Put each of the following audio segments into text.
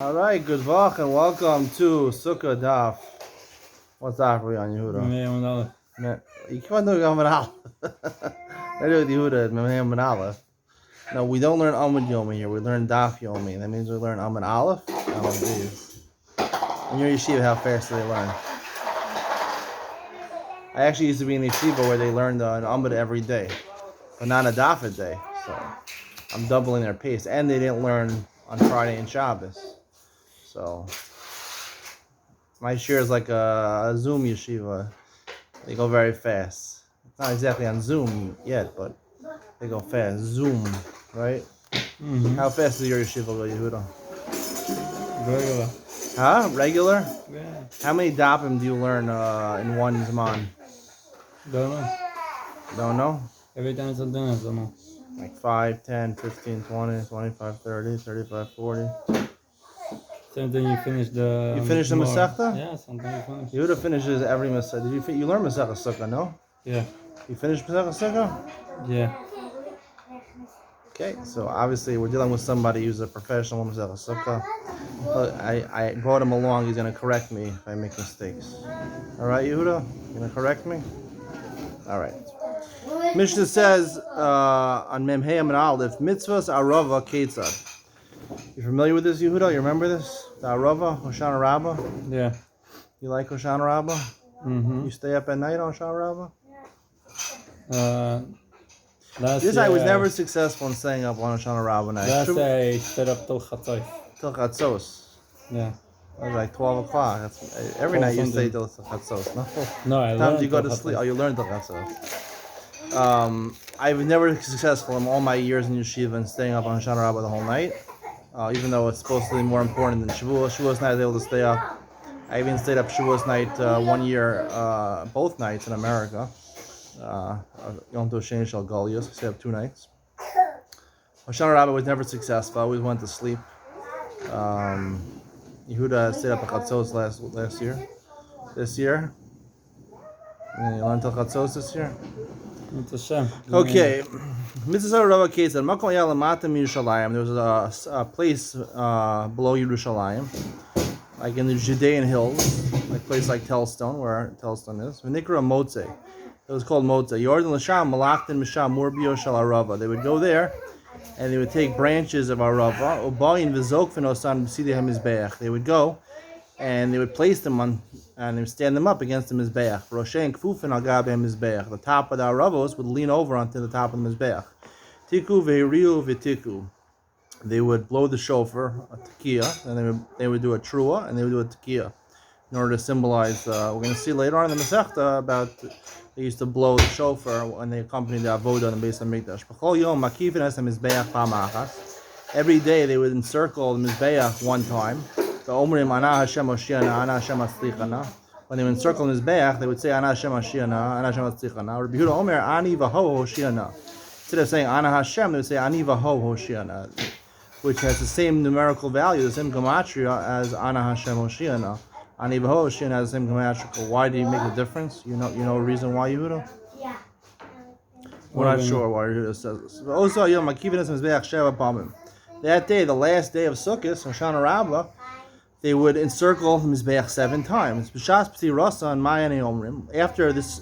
All right, good vach and welcome to Sukkah Daf. What's that for you on Yehuda? You can't do Amud Aleph. I do with Yehuda, Amud Aleph. No, we don't learn Amud Yomi here. We learn Daf Yomi. That means we learn Amud Aleph, Amud Beis. In your yeshiva, how fast do they learn? I actually used to be in the yeshiva where they learned an Amud every day, but not a Daf a day. So I'm doubling their pace, and they didn't learn on Friday and Shabbos. So my shiur is like a Zoom yeshiva. They go very fast. It's not exactly on Zoom yet, but they go fast. Zoom, right? Mm-hmm. How fast does your yeshiva go, Yehuda? Regular. Huh? Regular? Yeah. How many dapim do you learn in one Zman? Don't know. Don't know? Every time it's a dinner, don't know. Like 5, 10, 15, 20, 25, 30, 35, 40. Same thing you finish the... You finish the Masechta? Yeah, something you finish. Yehuda finishes every Masechta. You learn Masechta Sukkah, no? Yeah. You finish Masechta Sukkah? Yeah. Okay, so obviously we're dealing with somebody who's a professional Masechta Sukkah. But I brought him along. He's going to correct me if I make mistakes. All right, Yehuda? You going to correct me? All right. Mishnah says on Memhei Amud Aleph, mitzvahs arava ketzad. You familiar with this, Yehuda? You remember this? The arava, Hoshana Rabbah? Yeah. You like Hoshana Rabbah? Mm-hmm. You stay up at night on Hoshana Rabbah? I was never successful in staying up on Hoshana Rabbah night. Last day I stayed up till Chatzos. Till Chatzos? Yeah. It was like 12 o'clock. Every night you stay till Chatzos, no? No, I learned you go to sleep. Oh, you learn till Chatzos. I was never successful in all my years in yeshiva and staying up on Hoshana Rabbah the whole night. Even though it's supposed to be more important than Shavuos. Shavuos night I was able to stay up. I even stayed up Shavuos night 1 year, both nights in America. Yom Tov Sheni Shel Golios. I stayed up 2 nights. Hoshana Rabbah was never successful. I always went to sleep. Yehuda stayed up at Chatzos last year. This year? You learned till Chatzos this year? Okay. Mitzvah Rava Ketzad. Makom Yal Lamata Yerushalayim. There was a place below Yerushalayim, like in the Judean hills, like a place like Telstone, where Telstone is. V'nikra Motze. It was called Motze. Yordan L'sham Malachtin Misham Murbio Shal Arava. They would go there, and they would take branches of Arava. Ubayin V'zokfen Osan B'sidei HaMizbeach. They would go, and they would place them on, and they would stand them up against the Mizbeach. Roshen Kfufin Al Gabe HaMizbeach. The top of the Aravos would lean over onto the top of the Mizbeach. Tiku ve'iriu v'tiku. They would blow the shofar, a tekiah, and they would do a trua, and they would do a tekiah, in order to symbolize. We're going to see later on in the Masechta about they used to blow the shofar when they accompanied the avodah in the Beis Hamikdash. B'chol yom makifin es hamizbeach pa'amachas. Every day they would encircle the mizbeach one time. The omrim ana Hashem Hoshiana, ana Hashem Atzlichana. When they would encircle the mizbeach, they would say ana Hashem Hoshiana, ana Hashem Atzlichana. Rabbi Yehuda Omer ani v'ho Hoshiana. Instead of saying Ana Hashem, they would say Ani Vaho Hoshiana, which has the same numerical value, the same gematria as Ana Hashem Hoshiana. Ani Vaho Hoshiana has the same gematria. Why do you make a difference? You know a reason why, Yehuda? Yeah. We're not sure why Yehuda says this. Also, Yom Makivin Mizbeach Sheva Pamim. That day, the last day of Sukkot, Hoshana Rabbah, they would encircle the Mizbeach 7 times. B'shas P'ti Rasa and Mayani Omrim. After this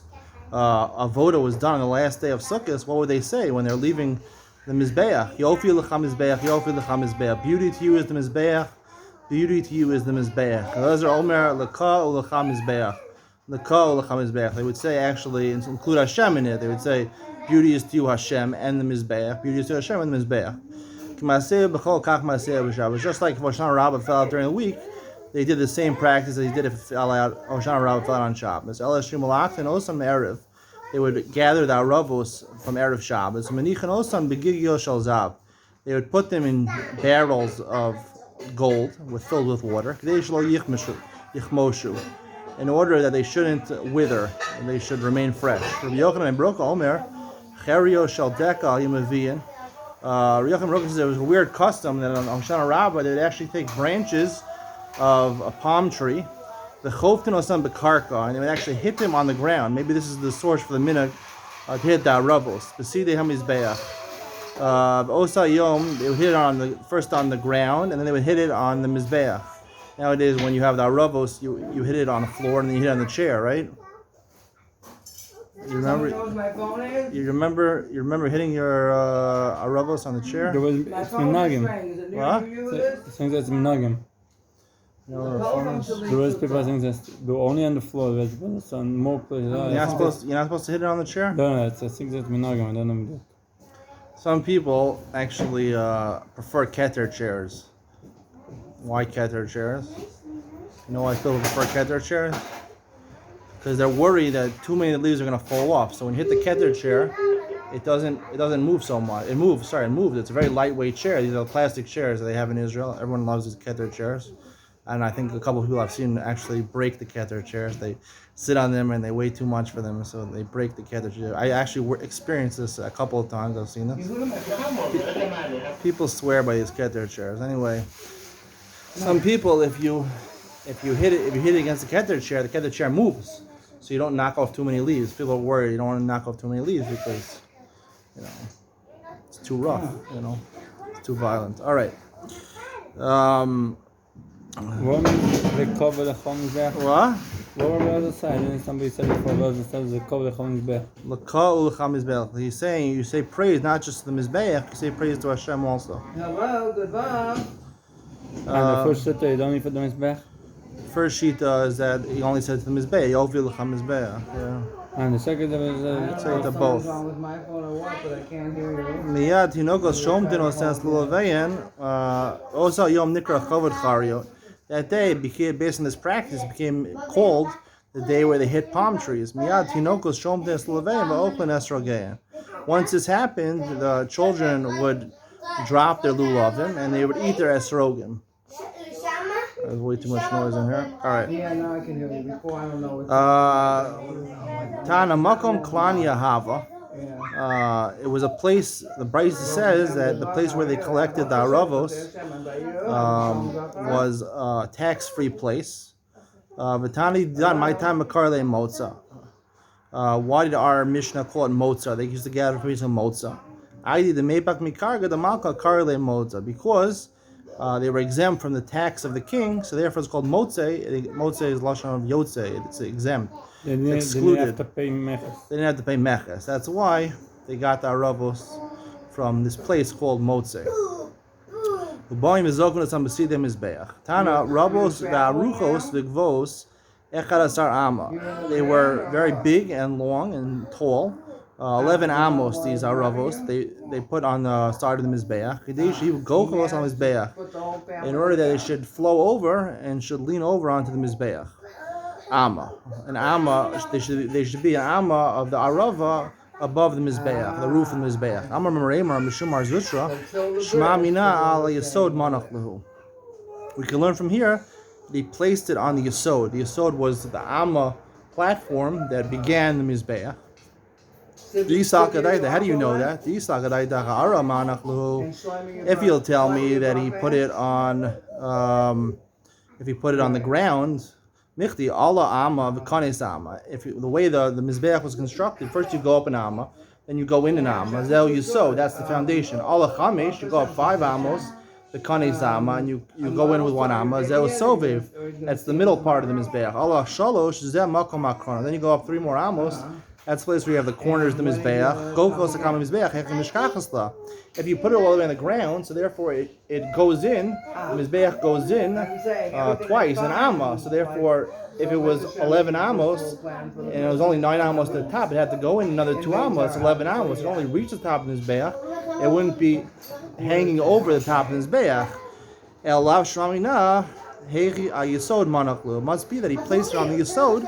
avodah was done on the last day of Sukkot, what would they say when they're leaving the Mizbeach? Yofi l'cha Mizbeach, Yofi l'cha Mizbeach. Beauty to you is the Mizbeach, beauty to you is the Mizbeach. Those are Omer l'cha u l'cha Mizbeach. L'cha u l'cha Mizbeach. They would say, actually, include Hashem in it. They would say, beauty is to you Hashem and the Mizbeach. Beauty is to Hashem and the Mizbeach. K'maseh b'chol kach maseh b'Shabbos. Just like if Hoshana Rabbah fell out during the week, they did the same practice as they did if it fell out, Hoshana Rabbah fell out on Shabbos. Elashim malach and osam erev. They would gather the aravos from erev Shabbos. Manichan osam begigio shel zav. They would put them in barrels of gold filled with water. K'dei shelo yichmoshu. In order that they shouldn't wither and they should remain fresh. Rabbi Yochanan and Broka Omer, cherio shel deka al yimavian. Rabbi Yochanan and Broka says there was a weird custom that on Hoshana Rabbah they would actually take branches of a palm tree, the choftin osam bekarka, and they would actually hit them on the ground. Maybe this is the source for the minhag to hit the aravos. B'sidei hamizbeach, Osa Yom, they would hit it first on the ground, and then they would hit it on the Mizbeach. Nowadays, when you have the Aravos, you hit it on the floor and then you hit it on the chair, right? You remember? You remember hitting your Aravos on the chair? It's Menagim. What? It seems it's Menagim. The rest people think that's only on the floor. It's on more places. You're not supposed to hit it on the chair? No, I think that's Menagim. I don't know. Some people actually prefer Keter chairs. Why Keter chairs? You know why people prefer Keter chairs? Because they're worried that too many leaves are going to fall off. So when you hit the Keter chair, it doesn't move so much. It moves. It's a very lightweight chair. These are the plastic chairs that they have in Israel. Everyone loves these Keter chairs. And I think a couple of people I've seen actually break the Keter chairs. They sit on them and they weigh too much for them, so they break the Keter chair. I actually experienced this a couple of times. I've seen this. People swear by these Keter chairs. Anyway, some people, if you hit it against the Keter chair moves, so you don't knock off too many leaves. People are worried you don't want to knock off too many leaves because it's too rough. It's too violent. All right. What they cover the Chomizbech? What? What were the other side? And somebody said before, the other side is the cover the Chomizbech. He's saying you say praise not just to the Mizbeach, you say praise to Hashem also. Hello, goodbye. And the first shita, you don't need for the Mizbech? First shita is that he only said to the Mizbeach, Yovil Mizbeach. Yeah. And the second is say to both. Wrong with my phone or what, but I can't hear you. Miyad Hinokos Shomdino says Lulaveyan, also Yom Nikra Chavod Chario. That day, based on this practice, became called the day where they hit palm trees. Miyad Hinokos Shomdino Lulaveyan Va'oklan Esrogeyan. Once this happened, the children would drop their lulavim and they would eat their esrogim. There's way too much noise in here. All right. Yeah, now I can hear you. Before, I don't know what. Tana Makom Klan Yahava. It was a place, the Brisa says that the place where they collected the Aravos was a tax-free place. V'tani dan my time Makarle Motza. Why did our Mishnah call it Motza? They used to gather for some Motza. I did the Mepak Mikarga the Malka Karle Motza because they were exempt from the tax of the king, so therefore it's called Motze. Motze is Lashon of Yotze, it's exempt. Excluded. They didn't have to pay meches. They didn't have to pay meches. That's why they got the Aravos from this place called Motze. Tana Rabos V'Aruchos V'Gvos Echad Ama. They were very big and long and tall. 11 amos, these Aravos, they put on the side of the Mizbeach. In order that they should flow over and should lean over onto the Mizbeach. Amma. An Amma, they should be an Amma of the Arava above the Mizbeach, the roof of the Mizbeach. Amma Meremar Mishumar Zutra, Shema Mina ala Yesod Manach Lehu. We can learn from here, they placed it on the Yesod. The Yesod was the Amma platform that began the Mizbeach. How do you know that? If you'll tell me that he put it on, if he put it on the ground, Michti Allah Amma v'kanes Amma. If the way the Mizbeach was constructed, first you go up an Amma, then you go in an Amma. Zel Yisod, that's the foundation. Allah Chamesh, you go up 5 Amos, the kanes Amma, and you go in with 1 Amma. Zel Sovev, that's the middle part of the Mizbeach. Allah Shalosh, Zel Makom Akrona. Then you go up 3 more Amos. That's the place where you have the corners of the Mizbeach. If you put it all the way on the ground, so therefore it goes in, the Mizbeach goes in twice, an Amma. So therefore, if it was 11 Amos, and it was only 9 Amos to the top, it had to go in another 2 Amos, 11 Amos. It only reached the top of the Mizbeach. It wouldn't be hanging over the top of the Mizbeach. It must be that he placed it on the Yesod,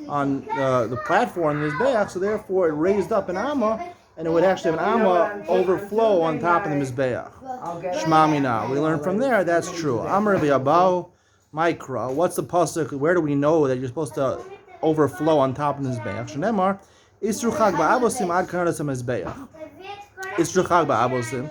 on the platform in his Mizbeach, so therefore it raised up an Amma, and it would actually have an Amma overflow on top of the Mizbeach. Shema Mina. We learn from there that's true. Amar B'Yabau Mikra. What's the pasuk? Where do we know that you're supposed to overflow on top of the Mizbeach? Shneimar Isru Chag Ba'abosim Ad Karas Mizbeach. Isru Chag Ba'abosim.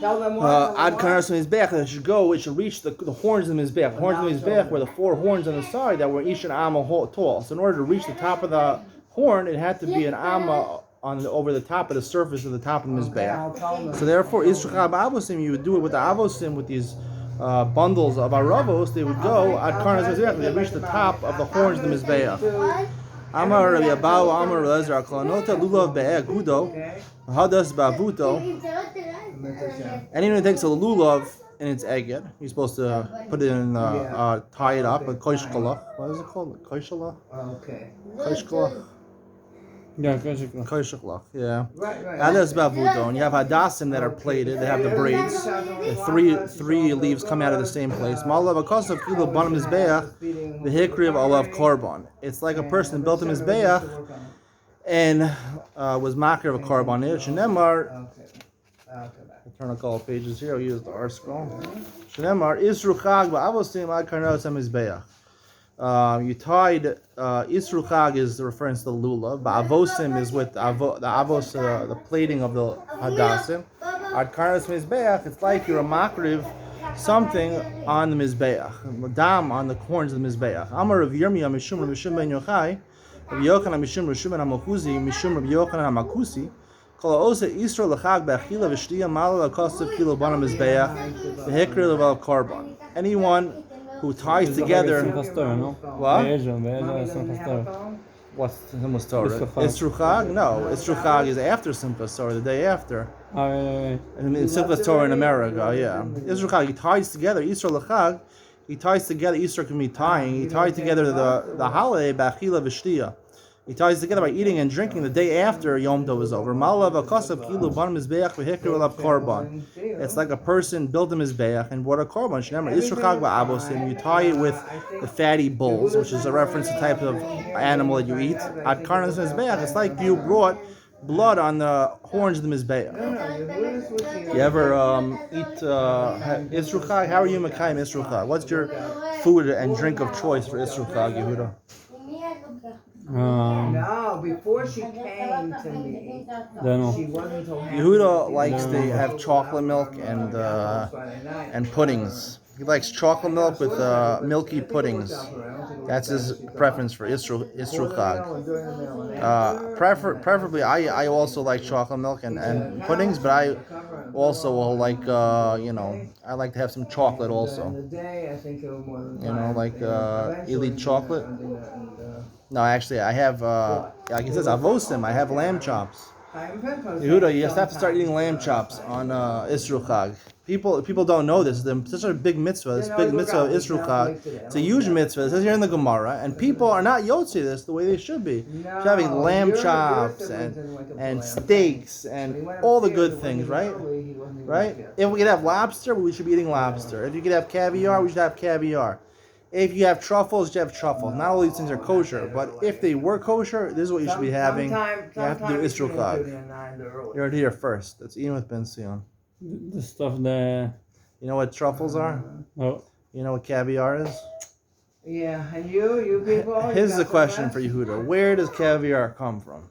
Ad Karas Mizbeach. It should go. It should reach the horns of the Mizbeach. Horns of the Mizbeach were the 4 horns on the side that were each an Amma tall. So in order to reach the top of the horn, it had to be an Amma over the top of the surface of the top of the Okay, mizbeach. I'll tell them. So therefore, Isruchag ba'avosim, you would do it with the avosim, with these bundles of aravos. They would go at karnas mizbeach. They reach the top of the horns of the mizbeach. Amar Rabbi Abahu, Amar Rabbi Elazar, Klanota lulav be'eh gudo, hadas ba'avuto. Anyone who takes a lulav and it's egged, you're supposed to put it in, tie it up, a koishkolach. What is it called? Koishkolach? Okay. Koishkolach? Yeah, Kashikla. Koishkolach, yeah. Right. Adas ba'avuto, and you have hadasim that are plated, they have the braids. The three leaves come out of the same place. Malav akasav kilo bottom mizbeach, the hikriv alav korban. It's like a person built a mizbeach and was makir of a korban. Shenemar, Okay. I'll come back. I'll turn a couple pages here. I'll use the R scroll. Shenemar isruchag ba'avosim ad karnos mizbeach. You tied isruchag is the reference to the lulav. Ba'avosim is with the avos, the plating of the hadasim. Ad karnos mizbeach, it's like you're a makriv something on the mizbeach, dam on the horns of the mizbeach. Amar Rav Yirmiyah mishum Rav Shimon ben Yochai, Rav Yochanan mishum Rav Shimon haMakusi, mishum Rav Yochanan haMakusi. Kol ha'osa isra l'chag b'achila v'shtiya malal ha'kosav kilo bana mizbeach v'hikri l'val korban. Anyone who ties together. What? What's the Simchas Torah? Isruchag? No, Isruchag is after Simchas Torah, the day after. Right. And in Simchas Torah in America, yeah. Isruchag, he ties together, Isra L'chag, he ties together, Isra can be tying, he ties together the holiday, Ba'achila V'shtiya. He ties together by eating and drinking the day after Yom Tov is over. Malav akasav kilu ban mizbeach v'hikru alav korban. It's like a person built a mizbeach and brought a korban. Shneimar isruchag ba'avosim. You tie it with the fatty bulls, which is a reference to the type of animal that you eat. At karnas mizbeach, it's like you brought blood on the horns of the mizbeach. You ever eat isruchag? How are you makayim isruchag? What's your food and drink of choice for isruchag, Yehuda? No, before she came to me, she wasn't so happy. Yehuda likes to have chocolate milk and puddings. He likes chocolate milk with milky puddings. That's his preference for Isruchag. Preferably, I also like chocolate milk and puddings, but I also will like, I like to have some chocolate also. Like elite chocolate. No, actually, I have, like it says, avosim, I have lamb chops. Yehuda, you have to start eating lamb chops on Isruchag. People don't know this. It's such a big mitzvah. This big mitzvah of Isruchag. It's a huge mitzvah. It says here in the Gemara, and people are not yotzi this the way they should be. They're having lamb chops and steaks and all the good things, right? Right? If we could have lobster, we should be eating lobster. If you could have caviar, we should have caviar. If you have truffles, you have truffles. Not all these things are kosher, but if they were kosher, this is what you should be having. You have to do Isruchag. You're here first. That's Ian with Ben Sion. The stuff there. You know what truffles are? Oh. You know what caviar is? Yeah, and you people. Here's the question for Yehuda. Where does caviar come from?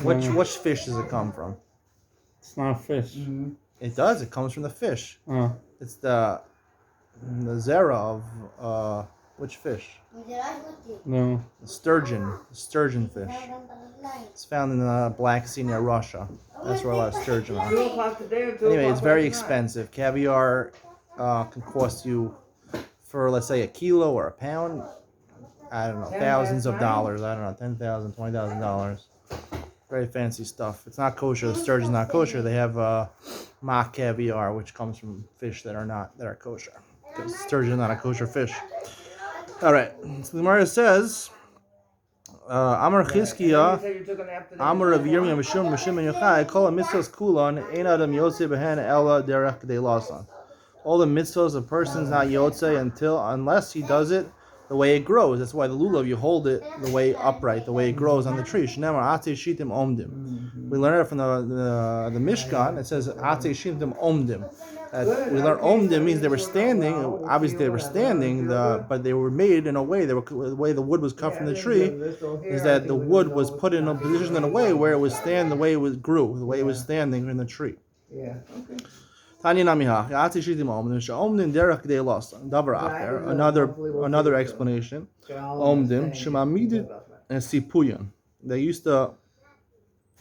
Which fish does it come from? It's not a fish. Mm-hmm. It does. It comes from the fish. Oh. It's the zera of which fish? No. The sturgeon fish. It's found in the Black Sea near Russia. That's where a lot of sturgeon are. Anyway, it's very expensive. Caviar can cost you, for let's say a kilo or a pound, I don't know, thousands of dollars. I don't know, $10,000, $20,000. Very fancy stuff. It's not kosher. The sturgeon's not kosher. They have mock caviar, which comes from fish that are kosher. Because sturgeon is not a kosher fish. All right. So the Gemara says, Amar Chizkiya, Amar Rav Yirmiyah Mishum ben Yochai, Kol mitzvos kulon ein adam yotze behen ela derech kedei lasan. All the mitzvos, a person's not yotze unless he does it the way it grows. That's why the lulav, you hold it the way upright, the way it grows on the tree. Shneimar atei shitim omdim. We learn it from the Mishkan. It says atei shitim omdim. We learn omdim means they were standing. Obviously, they were standing, but they were made in a way. The way the wood was cut from the tree is that the wood was put in a position in a way where it was stand the way it grew, the way it was standing in the tree. Yeah. Okay. Tanya namiha, omdim derech kedei lasan. Davar acher. Another explanation. Omdim shemamidit and sipuyan. they used to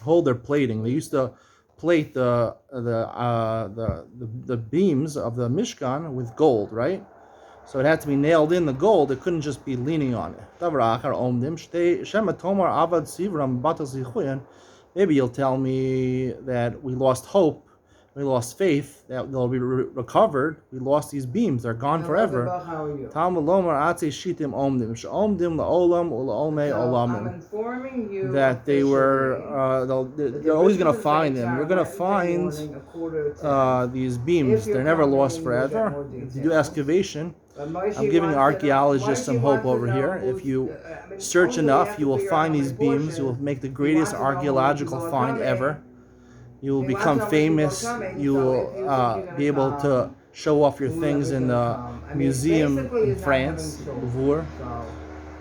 hold their plating. They used to plate the beams of the Mishkan with gold, right? So it had to be nailed in the gold. It couldn't just be leaning on it. Maybe you'll tell me that we lost hope, we lost faith, that they'll be recovered. We lost these beams; they're gone forever. I'm informing you that they were, they're always going to find them. You're going to find these beams. They're never lost forever. If you do excavation, I'm giving archaeologists some hope over here. If you search enough, you will find these beams. You will make the greatest archaeological find ever. You will become famous. You will be able to show off your things in the museum in France, Louvre.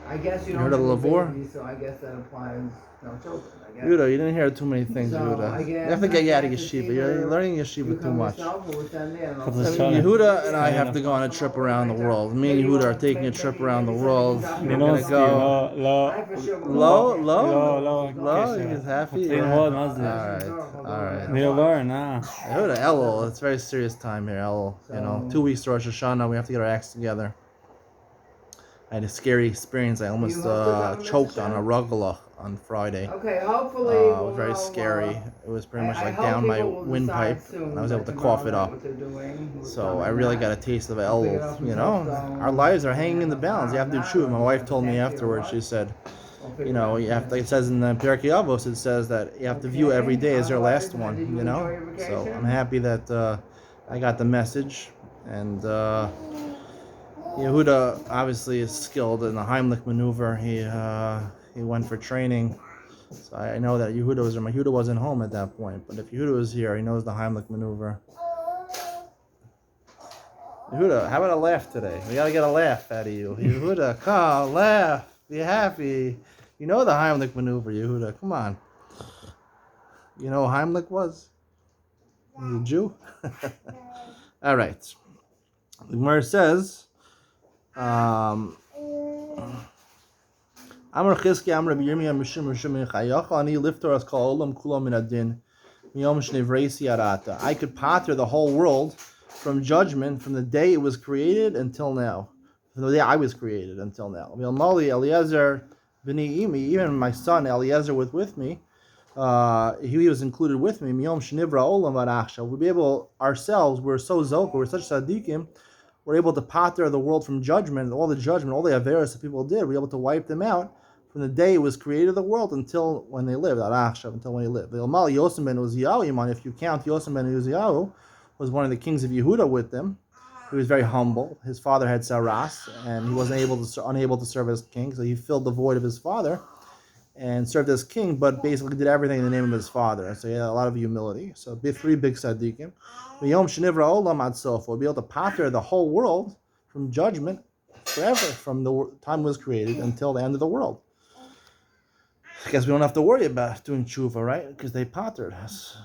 I guess you heard of Louvre? So I guess that applies no children. Yehuda, you didn't hear too many things, Yehuda. You have to get out of yeshiva. You're learning yeshiva too much. Yehuda and I have to go on a trip around the world. Me and Yehuda are taking a trip around the world. We're gonna go. Low. He's happy. Yeah. All right. Yehuda, Elul. It's a very serious time here, Elul. 2 weeks to Rosh Hashanah. We have to get our acts together. I had a scary experience. I almost choked on a rugelach on Friday. Okay, hopefully it was very scary. It was pretty much like down my windpipe, and I was able to cough it up. So I really got a taste of Elul. Our lives are hanging in the balance. You have to do tshuva. My wife told me afterwards. She said, you have to, it says in the Pirkei Avos, it says that you have to view every day as your last one. So I'm happy that I got the message, and Yehuda obviously is skilled in the Heimlich maneuver. He went for training, so I know that Yehuda wasn't home at that point. But if Yehuda was here, he knows the Heimlich maneuver. Yehuda, how about a laugh today? We gotta get a laugh out of you. Yehuda, come, laugh, be happy. You know the Heimlich maneuver, Yehuda. Come on. You know what Heimlich was? He's a Jew. All right. The Gemara says. Amar Chizki Amar Rabbi Yirmiyah Mishum Chayacha Ani Liftor As Kol Olam Kulo Min Adin Miyom Shnevresi Arata. I could pater the whole world from judgment from the day it was created until now. From the day I was created until now. V'Almali Eliezer B'ni Imi, even my son Eliezer was with me. He was included with me. Miyom Shnivra Olam Arachsha. We'll be able ourselves. We're so zoka. We're such tzaddikim. We're able to pater the world from judgment, all the averos that people did. We're able to wipe them out from the day it was created the world until when they lived, until when they lived. Yosem ben Uziyahu, if you count Yosem ben Uziyahu, was one of the kings of Yehuda with them. He was very humble. His father had saras, and he wasn't unable to serve as king, so he filled the void of his father and served as king, but basically did everything in the name of his father. So he had a lot of humility. So 3 big tzaddikim. We'll be able to pater the whole world from judgment forever, from the time it was created until the end of the world. I guess we don't have to worry about doing tshuva, right? Because they patered us.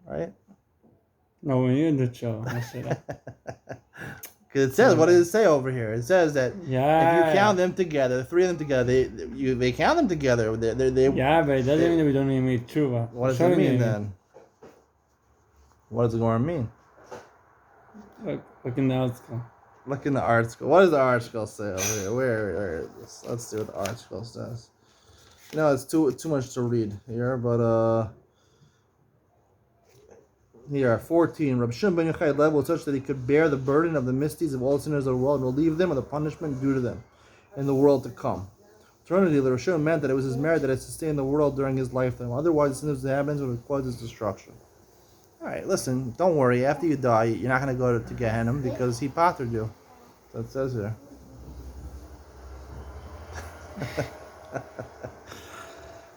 Right? No, when you're the show. Because it says, what does it say over here? It says that if you count them together, the 3 of them together, they count them together. They yeah, but it doesn't mean that we don't even make tshuva. What does it mean then? What does it going to mean? Look in the article. Look in the article. What does the article say over here? Where is this? Let's see what the article says. It's too much to read here, but here, 14. Rabbi Shimon ben Yochai led was such that he could bear the burden of the misdeeds of all sinners of the world and relieve them of the punishment due to them in the world to come. Eternity, Rabbi Shimon meant that it was his merit that had sustained the world during his lifetime. Otherwise, the sin of the inhabitants would have caused its destruction. All right, listen, don't worry. After you die, you're not going to go to Gehenna because he patered you. That says here.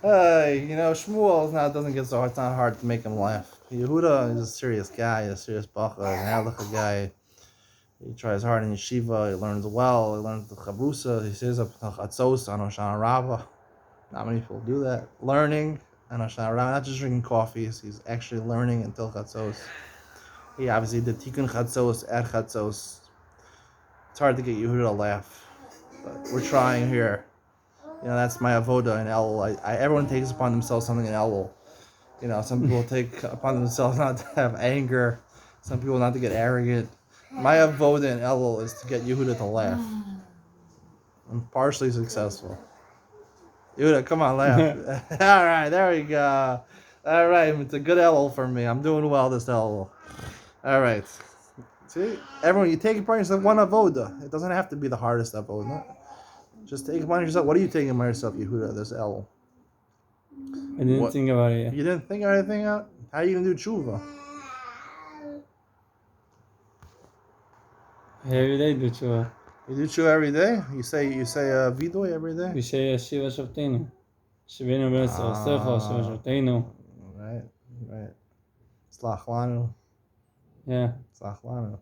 Shmuel doesn't get so hard. It's not hard to make him laugh. Yehuda is a serious guy, a serious bacha, an halakha guy. He tries hard in yeshiva. He learns well. He learns the chavrusa. He says up chatzos on Hoshana Rabbah. Not many people do that. Learning on Hoshana Rabbah, not just drinking coffees. He's actually learning until chatzos. He obviously did tikkun chatzos at chatzos. It's hard to get Yehuda to laugh, but we're trying here. That's my avodah in Elul. Everyone takes upon themselves something in Elul. Some people take upon themselves not to have anger. Some people not to get arrogant. My avodah in Elul is to get Yehuda to laugh. I'm partially successful. Yehuda, come on, laugh. All right, there we go. All right, it's a good Elul for me. I'm doing well this Elul. All right. See, everyone, you take upon yourself one avodah. It doesn't have to be the hardest avodah. Just take upon yourself. What are you taking upon yourself, Yehuda, this Elul? I didn't think about it yet. You didn't think of anything out? How are you going to do tshuva? Every day do tshuva. You do tshuva every day? You say vidoy every day? We say Shiva Shavteinu. Shivenu B'Nesa Osecha, Shiva Shavteinu. Right. Slach lanu. Yeah. Slach lanu.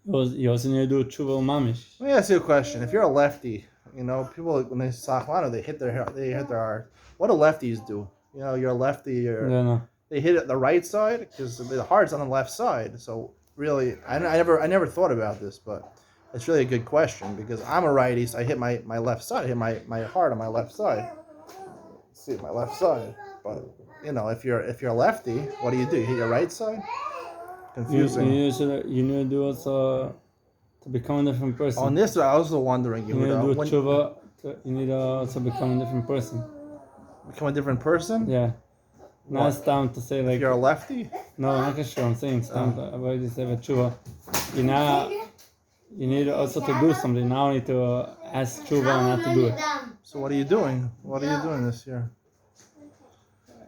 You also need to do tshuva mamish. Let me ask you a question. If you're a lefty, people when they slach lanu, they hit their heart. What do lefties do? You're a lefty. They hit it the right side because the heart's on the left side. So really, I never thought about this, but it's really a good question because I'm a righty, so I hit my left side. I hit my heart on my left side. See my left side, but if you're a lefty, what do? You hit your right side? Confusing. You need to do also to become a different person. On this, I was also wondering, you need to do tshuva. You need to also become a different person. Become a different person? Yeah. Now it's time to say like. If you're a lefty? No, not sure. I'm saying it's time to avoid this tshuva. You need also to do something. Now you need to ask tshuva not to do it. So what are you doing? What are you doing this year?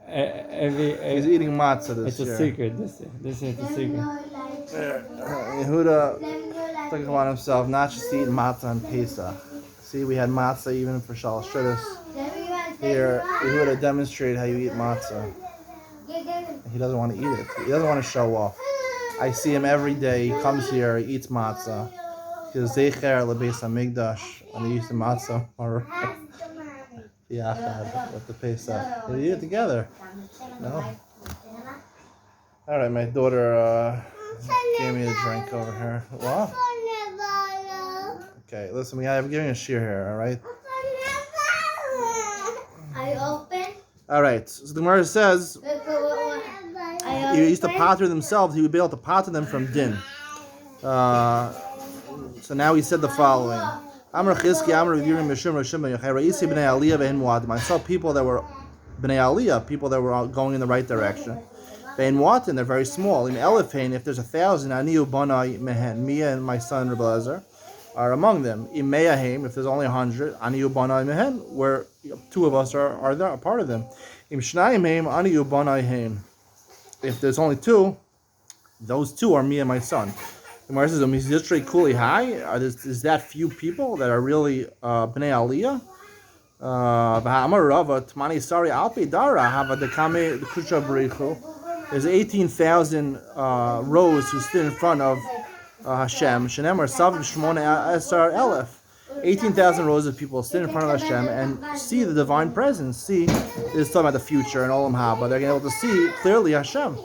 He's eating matzah this year. It's a secret. This is a secret. Yehuda took it upon himself not just to eat matzah on Pesach. See, we had matzah even for Shalosh Shudis. Here, Yehuda demonstrated how you eat matzah. He doesn't want to eat it. He doesn't want to show off. I see him every day. He comes here, he eats matzah. He's Zecher Lebeis HaMikdash, and he eats the matzah. With the Pesach. They eat it together. No? All right, my daughter gave me a drink over here. What? Okay, listen, I'm giving a shiur here, all right? I open. All right, so the Gemara says, he used to pater themselves, he would be able to pater them from din. So now he said the following. I saw people that were b'nei aliyah, people that were going in the right direction. They're very small. If there's 1,000, me and my son Rebbe Lezer are among them. If there's only 100, where two of us are there, a part of them. If there's only two, those two are me and my son. The Gemara says, is that few people that are really b'nei aliyah? There's 18,000 rows who stood in front of Hashem. 18,000 rows of people stood in front of Hashem and see the divine presence. See, it's talking about the future and Olam Haba. They're going to be able to see clearly Hashem.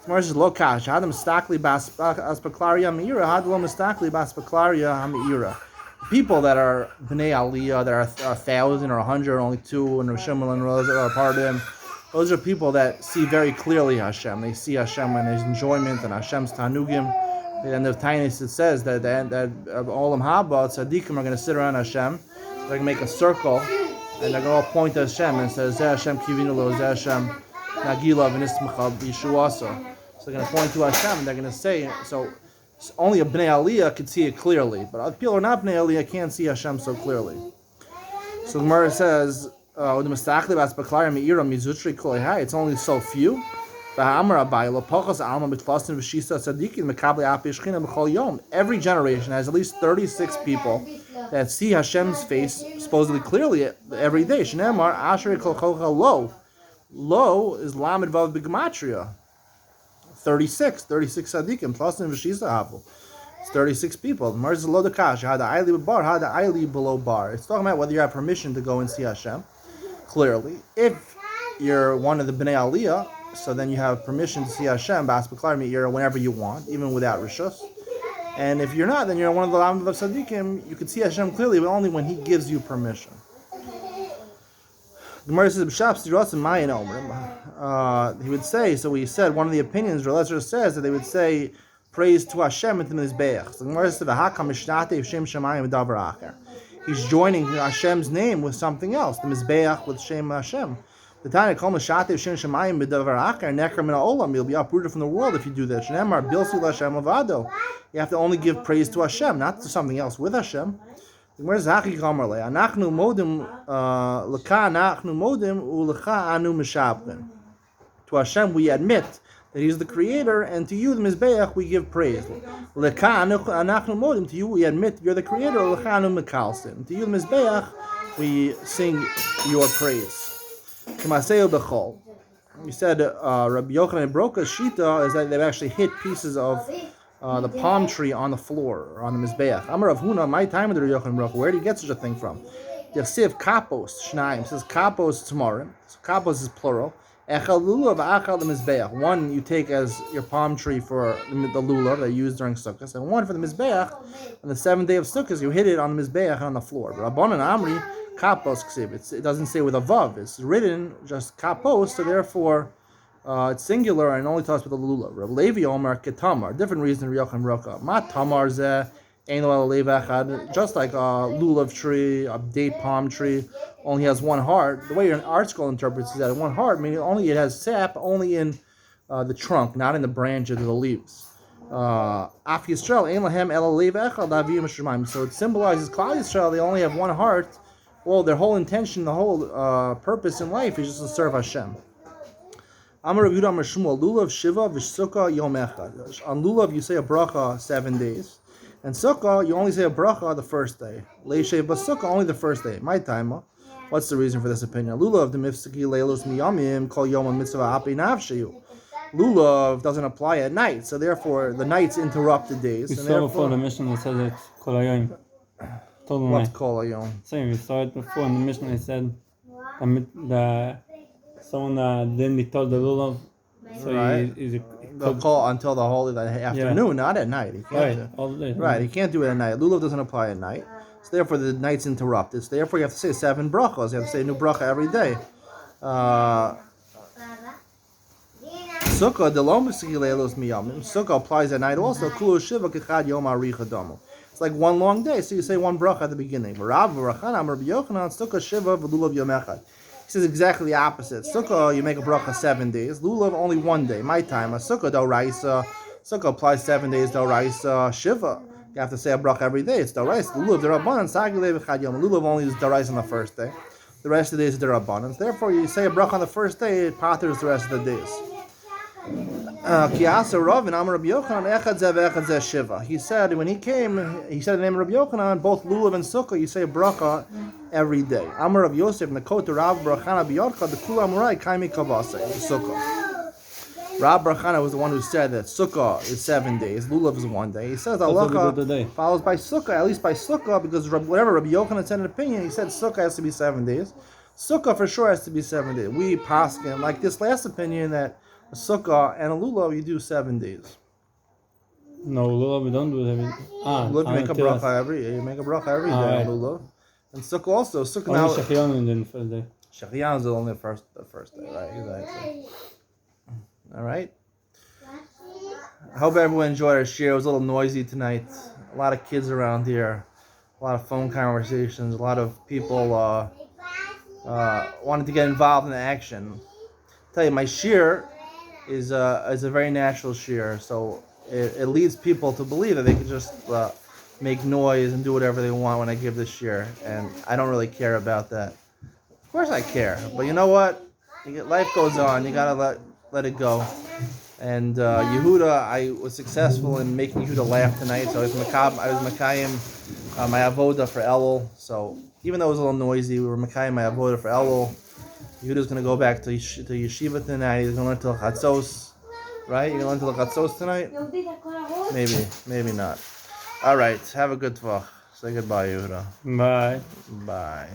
Gemara says, "Lo kash, hadam stakli baspaklaria meira, hadlo mistakli baspaklaria hameira." People that are b'nei aliyah, that are 1,000 or 100, only two, and Rosh Hashanah and Rosh are a part of them. Those are people that see very clearly Hashem. They see Hashem and His enjoyment and Hashem's tanugim. And the tiniest it says that Olam Haba tzaddikim are going to sit around Hashem. They're going to make a circle, and they're going to all point to Hashem and say, "Zeh Hashem kivinu lo, Zeh Hashem nagila v'nismcha b'yishuaso." So they're going to point to Hashem, and they're going to say, so only a Bnei Aliyah can see it clearly, but people who are not Bnei Aliyah can't see Hashem so clearly. So the Gemara says, it's only so few. Every generation has at least 36 people that see Hashem's face supposedly clearly every day. Lo is Lamed Vav B'Gematria. 36 tzaddikim plus in V'shisa Havu. It's 36 people. It's talking about whether you have permission to go and see Hashem. Clearly, if you're one of the Bnei Aliyah, so then you have permission to see Hashem whenever you want, even without rishus. And if you're not, then you're one of the Lamdav of Tzaddikim. You can see Hashem clearly, but only when He gives you permission. Gemara says, he would say, so we said, one of the opinions, Relezer says, that they would say, praise to Hashem at the Mizbeach. So Gemara says, he's joining Hashem's name with something else, the Mizbeach with Shem Hashem. The Tanya called Mashatev Shem Shemayim b'davar acher nekar min ha'olam. You'll be uprooted from the world if you do that. Shneimar bilsi l'Hashem avado. You have to only give praise to Hashem, not to something else with Hashem. Where's Zachi Gomer le? Anachnu modim l'ka anachnu modim u'lecha anu mishabchen. To Hashem we admit that He's the Creator, and to you the Mizbeach we give praise. L'ka anachnu modim. To you we admit You're the Creator. L'cha anu mekalsin. To you the Mizbeach we sing Your praise. You said Rabbi Yochanan Broka's shita is that they've actually hit pieces of the palm tree on the floor or on the mizbeach. Amar Rav Huna, my time of the Rabbi Yochanan Broka. Where did he get such a thing from? Yasiv kapos shnaim says kapos tamarim. So kapos is plural. Echal lulav achal the mizbeach. One you take as your palm tree for the lulav that you use during Sukkot, and one for the mizbeach. On the 7th day of Sukkot, you hit it on the mizbeach and on the floor. Rabbanan Amri. Kapos ksiv. It doesn't say with a vav. It's written just kapos, so therefore it's singular and only tells us with the lulav. Rav Levi Omer ketamar. Different reason Rabbi Yochanan Broka. Ma tamar zeh ein lo lev echad. Just like a lulav tree, a date palm tree, only has one heart. The way your art school interprets is that one heart, meaning only it has sap only in the trunk, not in the branches or the leaves. Af Yisrael ein lahem elo lev echad laviyim shemaim. So it symbolizes Klal Yisrael. They only have one heart. Well, their whole intention, the whole purpose in life is just to serve Hashem. Amar Rav Yehuda Amar Shmuel, Lulav Shiva v'Sukkah Yom Echad. On Lulav you say a bracha 7 days, and Sukkah you only say a bracha the first day. Leishay b'Sukkah only the first day. My time. What's the reason for this opinion? Lulav the mifsaki leilus miyamim kol yom mitzvah api nafshayu. Lulav doesn't apply at night, so therefore the nights interrupt the days. We and saw before the mission that says it's kol hayom. What's kol hayom? Same, we saw it before in the mission. I said that someone didn't be told the lulav, so right. he's They'll call until the whole afternoon, not at night. He can't right, all day. Right, he can't do it at night. Lulav doesn't apply at night, so therefore the nights interrupt. It's therefore you have to say 7 brachos. You have to say a new bracha every day. Sukkah delom b'sigileilos miyamim. Sukkah applies at night also. Kulu shiva kechad yom aricha domo. It's like one long day, so you say one bracha at the beginning. Rav v'rachan amar b'yochanan sukkah shiva v'lulav yom echad. He says exactly the opposite. Sukkah you make a bracha 7 days. Lulav only 1 day. My time. A sukkah doraisa. Sukkah applies 7 days doraisa shiva. You have to say a bracha every day. It's doraisa. Lulav derabbanan sagilei v'chad yom. Lulav only is doraisa on the first day. The rest of the days are derabbanan. Therefore, you say a bracha on the first day. It patters the rest of the days. He said when he came, he said the name of Rabbi Yochanan, both Lulav and Sukkah, you say a bracha every day. Amar Rav Yosef, Nakot Rav Brachana Biyodcha, the Kula Amurai Kaimi Kavase, Sukkah. Rav Brachana was the one who said that Sukkah is 7 days, Lulav is 1 day. He says halacha follows by Sukkah, at least by Sukkah, because whatever Rabbi Yochanan said an opinion, he said Sukkah has to be 7 days. Sukkah for sure has to be 7 days. We paskin like this last opinion that a sukkah and a lulav you do 7 days. No, lulav we don't do it every day. Lulav you make a bracha every day. You make a bracha every day on lulav. And sukkah also. Sukkah only now. Shachiyan in the first day. Shachiyan is only the first day, right? Exactly. All right. I hope everyone enjoyed our shiur. It was a little noisy tonight. A lot of kids around here. A lot of phone conversations. A lot of people wanted to get involved in the action. I'll tell you, my shiur is a very natural shiur, so it leads people to believe that they can just make noise and do whatever they want when I give this shiur, and I don't really care about that. Of course I care, but you know what? Life goes on. You gotta let it go. And Yehuda, I was successful in making Yehuda laugh tonight, so I was Makayim my avodah for Elul. So even though it was a little noisy, we were Makayim my avodah for Elul. Yehuda's going to go back to yeshiva tonight. He's going to learn till Chatzos, right? You're going to learn till Chatzos tonight? Maybe not. All right. Have a good tvach. Say goodbye, Yehuda. Bye. Bye.